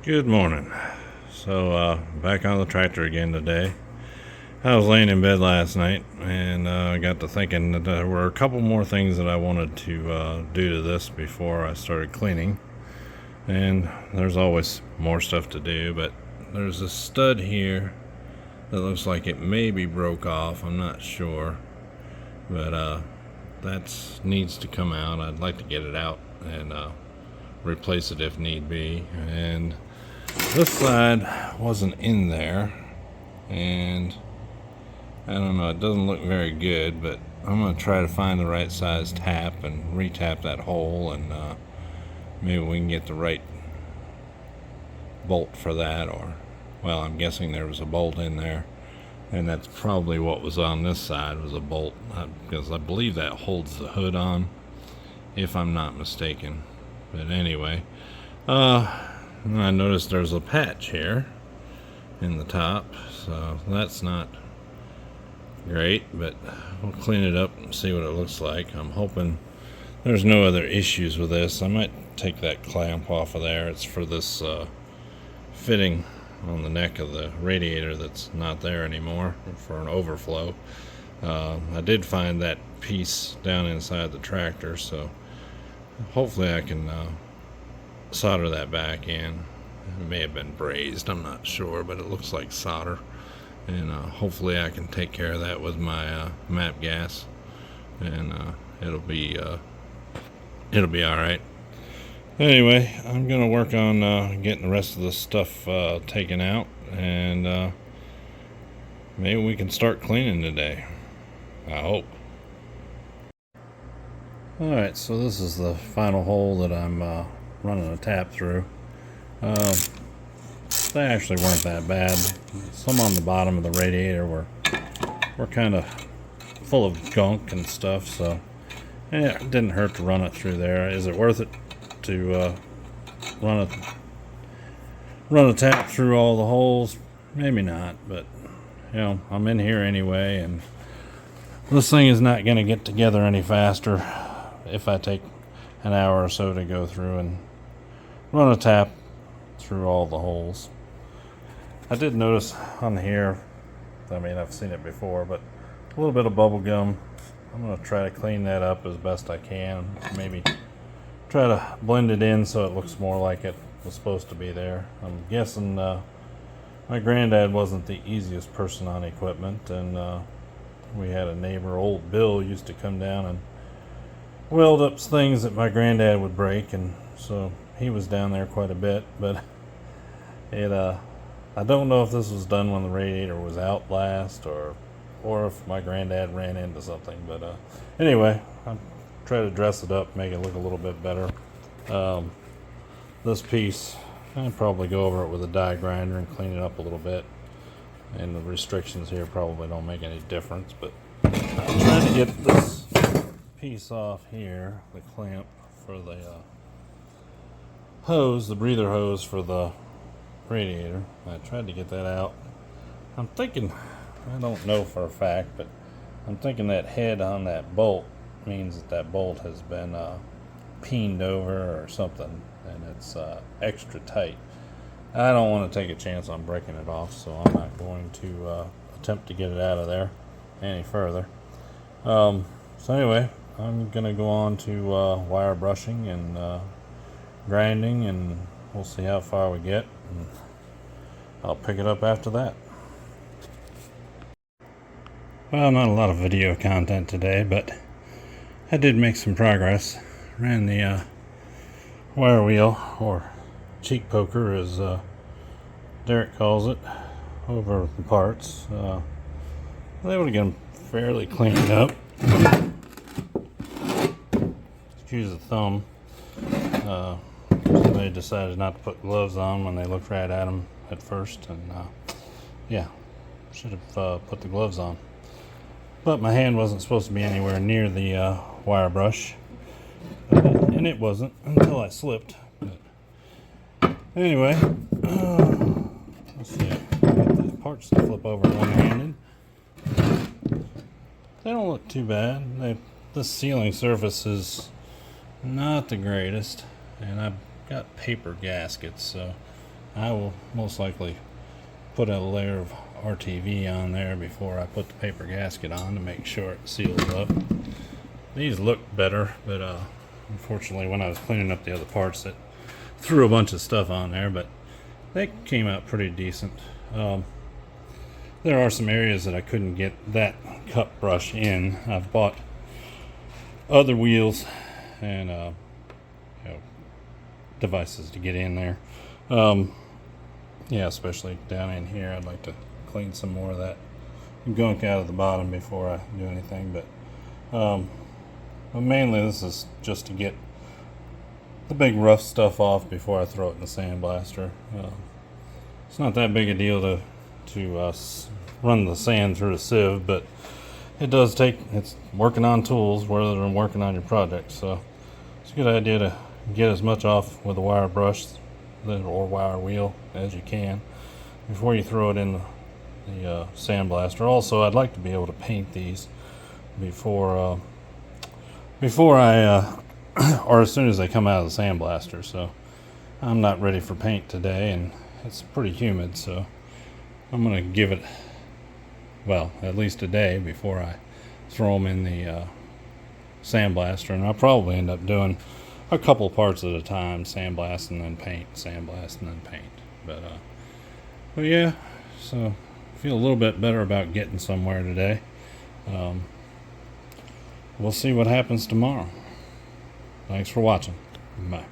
Good morning. Back on the tractor again today. I was laying in bed last night and got to thinking that there were a couple more things that I wanted to do to this before I started cleaning. And there's always more stuff to do, but there's a stud here that looks like it maybe broke off. I'm not sure, but that needs to come out. I'd like to get it out and replace it if need be. And this side wasn't in there, and I don't know, it doesn't look very good, but I'm going to try to find the right size tap and re-tap that hole, and maybe we can get the right bolt for that. Or, well, I'm guessing there was a bolt in there, and that's probably what was on this side, was a bolt, because I believe that holds the hood on, if I'm not mistaken. But anyway, I noticed there's a patch here in the top, so that's not great, but we'll clean it up and see what it looks like. I'm hoping there's no other issues with this. I might take that clamp off of there. It's for this fitting on the neck of the radiator that's not there anymore, for an overflow. I did find that piece down inside the tractor, so hopefully I can solder that back in. It may have been brazed, I'm not sure, but it looks like solder, and hopefully I can take care of that with my MAP gas, and it'll be all right. Anyway, I'm gonna work on getting the rest of the stuff taken out, and maybe we can start cleaning today, I hope. Alright, so this is the final hole that I'm running a tap through. They actually weren't that bad. Some on the bottom of the radiator were kind of full of gunk and stuff, so it didn't hurt to run it through there. Is it worth it to run a tap through all the holes? Maybe not, but you know, I'm in here anyway, and this thing is not going to get together any faster if I take an hour or so to go through and run a tap through all the holes. I did notice on here, I mean, I've seen it before, but a little bit of bubble gum. I'm going to try to clean that up as best I can. Maybe try to blend it in so it looks more like it was supposed to be there. I'm guessing my granddad wasn't the easiest person on equipment, and we had a neighbor, old Bill, used to come down and weld up things that my granddad would break, and so he was down there quite a bit. But I don't know if this was done when the radiator was out last, or if my granddad ran into something. But anyway, I'll try to dress it up, make it look a little bit better. This piece, I'd probably go over it with a die grinder and clean it up a little bit. And the restrictions here probably don't make any difference, but I'm trying to get this piece off here, the clamp for the hose, the breather hose for the radiator. I tried to get that out. I'm thinking, I don't know for a fact, but I'm thinking that head on that bolt means that bolt has been peened over or something, and it's extra tight. I don't want to take a chance on breaking it off, so I'm not going to attempt to get it out of there any further. So anyway, I'm going to go on to wire brushing and grinding, and we'll see how far we get, and I'll pick it up after that. Well, not a lot of video content today, but I did make some progress. Ran the wire wheel, or cheek poker as Derek calls it, over the parts. I was able to get them fairly cleaned up. Excuse the thumb. They decided not to put gloves on when they looked right at them at first, and yeah, should have put the gloves on. But my hand wasn't supposed to be anywhere near the wire brush, and it wasn't until I slipped. But anyway, let's see. Get these parts to flip over one-handed. They don't look too bad. This sealing surface is not the greatest, and I've got paper gaskets, so I will most likely put a layer of RTV on there before I put the paper gasket on to make sure it seals up. These look better, but unfortunately when I was cleaning up the other parts, it threw a bunch of stuff on there, but they came out pretty decent. There are some areas that I couldn't get that cut brush in. I've bought other wheels and devices to get in there. Yeah, especially down in here. I'd like to clean some more of that gunk out of the bottom before I do anything. But mainly this is just to get the big rough stuff off before I throw it in the sandblaster. It's not that big a deal to run the sand through a sieve, but it does take, it's working on tools rather than working on your project. So it's a good idea to get as much off with a wire brush or wire wheel as you can before you throw it in the sandblaster. Also, I'd like to be able to paint these before I or as soon as they come out of the sandblaster. So I'm not ready for paint today, and it's pretty humid, so I'm gonna give it, well, at least a day before I throw them in the sandblaster. And I'll probably end up doing a couple parts at a time, sandblast and then paint, sandblast and then paint. But yeah, so I feel a little bit better about getting somewhere today. We'll see what happens tomorrow. Thanks for watching. Bye.